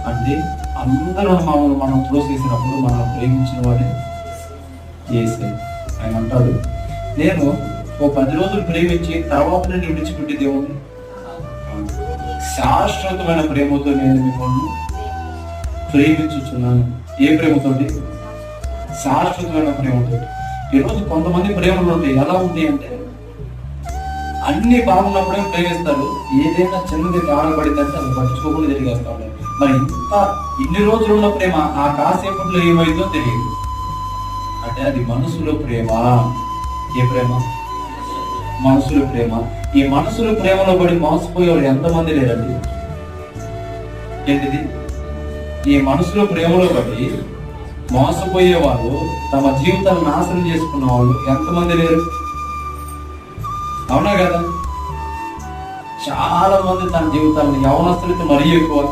అంటే అందరూ మనం త్రోసేసినప్పుడు మనం ప్రేమించిన వాడే యేసే. ఆయన అంటాడు, నేను ఓ 10 రోజులు ప్రేమించి తర్వాత నేను విడిచిపెట్టి దేవుణ్ణి శాశ్వతమైన ప్రేమతో నేను మిమ్మల్ని ప్రేమించుచున్నాను. ఏ ప్రేమతోటి? శాశ్వతమైన ప్రేమతో. ఈరోజు కొంతమంది ప్రేమలు ఉంటాయి. ఎలా ఉంటాయి అంటే అన్ని బాగున్నప్పుడే ప్రేమిస్తారు, ఏదైనా చిన్నది కాడబడిందంటే అది పట్టించుకోకుండా తిరిగేస్తా ఉంటారు. మరి ఇన్ని రోజులు ఉన్న ప్రేమ ఆ కాసేపట్లో ఏమైందో తెలియదు. అంటే అది మనసులో ప్రేమ. ఏ ప్రేమ? మనసులో ప్రేమ. ఈ మనసులో ప్రేమలో పడి మోసపోయేవాడు ఎంతమంది లేరండి? ఏంటిది? ఈ మనసులో ప్రేమలో పడి మోసపోయే వాళ్ళు, తమ జీవితాలను నాశనం చేసుకున్న వాళ్ళు ఎంతమంది లేరు? అవునా కదా? చాలా మంది తన జీవితాలను, యవనస్తులతో మరీ ఎక్కువ